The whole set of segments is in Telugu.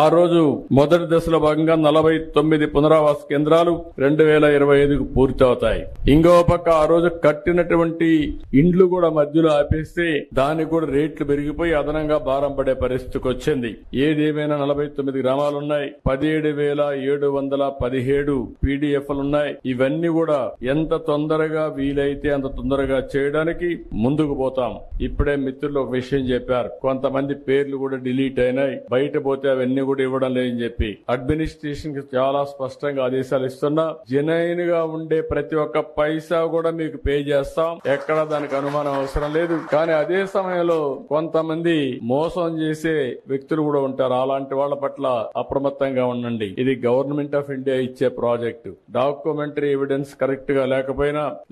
ఆ రోజు మొదటి దశలో భాగంగా 49 పునరావాస కేంద్రాలు 2025కు పూర్తవుతాయి. ఇంకో పక్క ఆ రోజు కట్టినటువంటి ఇండ్లు కూడా మధ్యలో ఆపేస్తే దానికి కూడా రేట్లు పెరిగిపోయి అదనంగా భారం పడే పరిస్థితికి వచ్చింది. ఏదేమైనా 49 గ్రామాలున్నాయి, 17,717 పీడీఎఫ్లున్నాయి. ఇవన్నీ కూడా ఎంత తొందరగా వీలైతే అంత తొందరగా చేయడానికి ముందుకు పోతాం. ఇప్పుడే మిత్రులు ఒక విషయం చెప్పారు, కొంతమంది పేర్లు కూడా డిలీట్ అయినాయి, బయట పోతే అవన్నీ కూడా ఇవ్వడం లేదని చెప్పి అడ్మినిస్ట్రేషన్ కి చాలా స్పష్టంగా ఆదేశాలు ఇస్తున్నా. జెన్యూన్ గా ఉండే ప్రతి ఒక్క పైసా కూడా మీకు పే చేస్తాం, ఎక్కడ దానికి అనుమానం అవసరం లేదు. కానీ అదే సమయంలో కొంతమంది మోసం చేసే వ్యక్తులు కూడా ఉంటారు. అలాంటి వాళ్ళ పట్ల అప్రమత్తంగా ఉండండి. ఇది గవర్నమెంట్ ఆఫ్ ఇండియా ఇచ్చే ప్రాజెక్టు. డాక్యుమెంటరీ ఎవిడెన్స్ కరెక్ట్ గా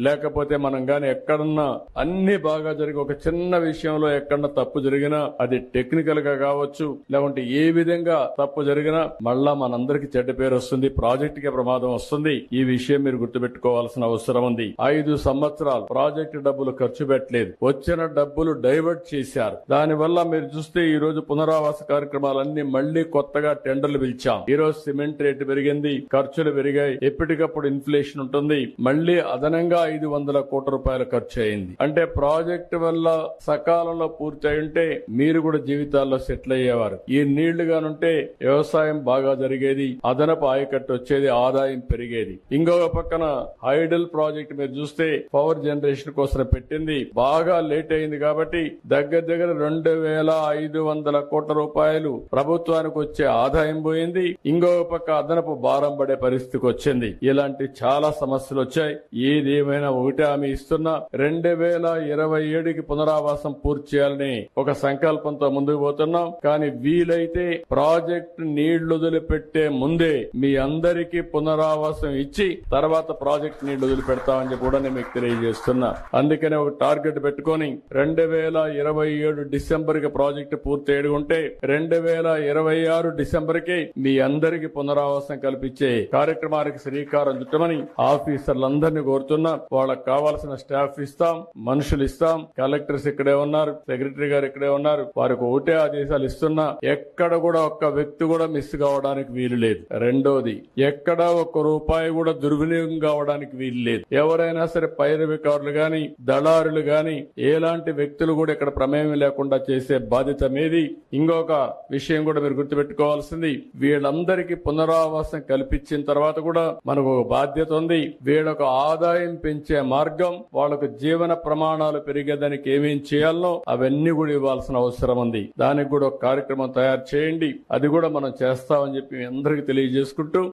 లేకపోతే మనం గాని ఎక్కడన్నా అన్ని బాగా జరిగి ఒక చిన్న విషయంలో ఎక్కడన్నా తప్పు జరిగినా అది టెక్నికల్ గా కావచ్చు, లేకుంటే ఏ విధంగా తప్పు జరిగినా మళ్ళా మనందరికి చెడ్డ పేరు వస్తుంది, ప్రాజెక్ట్ కి ప్రమాదం వస్తుంది. ఈ విషయం మీరు గుర్తుపెట్టుకోవాల్సిన అవసరం ఉంది. 5 సంవత్సరాలు ప్రాజెక్టు డబ్బులు ఖర్చు పెట్టలేదు, వచ్చిన డబ్బులు డైవర్ట్ చేశారు. దానివల్ల మీరు చూస్తే ఈ రోజు పునరావాస కార్యక్రమాలన్నీ మళ్లీ కొత్తగా టెండర్లు పిలిచాం. ఈ రోజు సిమెంట్ రేటు పెరిగింది, ఖర్చులు పెరిగాయి, ఎప్పటికప్పుడు ఇన్ఫ్లేషన్ ఉంటుంది. మళ్లీ అదనంగా 500 కోట్ల రూపాయలు ఖర్చు అయింది. అంటే ప్రాజెక్టు వల్ల సకాలంలో పూర్తి అయి ఉంటే మీరు కూడా జీవితాల్లో సెటిల్ అయ్యేవారు. ఈ నీళ్లు గానుంటే వ్యవసాయం బాగా జరిగేది, అదనపు ఆయకట్టు వచ్చేది, ఆదాయం పెరిగేది. ఇంకొక పక్కన హైడల్ ప్రాజెక్ట్ మీరు చూస్తే పవర్ జనరేషన్ కోసం పెట్టింది, బాగా లేట్ అయింది కాబట్టి దగ్గర 2,500 కోట్ల రూపాయలు ప్రభుత్వానికి వచ్చే ఆదాయం పోయింది. ఇంకొక పక్క అదనపు భారం పడే పరిస్థితికి వచ్చింది. ఇలాంటి చాలా సమస్యలు వచ్చాయి. ఏదేమైనా ఒకటే హామీ ఇస్తున్నా, 2027కి పునరావాసం పూర్తి చేయాలని ఒక సంకల్పంతో ముందుకు పోతున్నాం. కానీ వీలైతే ప్రాజెక్టు నీళ్లు వదిలిపెట్టే ముందే మీ అందరికీ పునరావాసం ఇచ్చి తర్వాత ప్రాజెక్టు నీళ్లు వదిలిపెడతామని కూడా నేను మీకు తెలియజేస్తున్నా. అందుకనే ఒక టార్గెట్ పెట్టుకుని 2027 డిసెంబర్ కి ప్రాజెక్టు పూర్తి ఉంటే 2026 డిసెంబర్ కి మీ అందరికీ పునరావాసం కల్పించే కార్యక్రమానికి శ్రీకారం చుట్టమని ఆఫీసర్లందరినీ కోరుతున్నా. వాళ్ళకి కావాల్సిన స్టాఫ్ ఇస్తాం, మనుషులు ఇస్తాం. కలెక్టర్స్ ఇక్కడే ఉన్నారు, సెక్రటరీ గారు ఇక్కడే ఉన్నారు. వారికి ఒకటే ఆదేశాలు ఇస్తున్నా, ఎక్కడ కూడా ఒక్క వ్యక్తి కూడా మిస్ కావడానికి వీలు లేదు. రెండోది, ఎక్కడ ఒక్క రూపాయి కూడా దుర్వినియోగం కావడానికి వీలు లేదు. ఎవరైనా సరే పైరవికారులు గాని దళారులు గాని ఎలాంటి వ్యక్తులు కూడా ఇక్కడ ప్రమేయం లేకుండా చేసే బాధ్యత మీది. ఇంకొక విషయం కూడా మీరు గుర్తుపెట్టుకోవాల్సింది, వీళ్ళందరికీ పునరావాసం కల్పించిన తర్వాత కూడా మనకు ఒక బాధ్యత ఉంది. వీళ్ళకు ఆదాయం పెంచే మార్గం, వాళ్ళకు జీవన ప్రమాణాలు పెరిగేదానికి ఏమేం చేయాలనో అవన్నీ కూడా ఇవ్వాల్సిన అవసరం ఉంది. దానికి కూడా ఒక కార్యక్రమం తయారు చేయండి, అది కూడా మనం చేస్తామని చెప్పి అందరికీ తెలియజేసుకుంటూ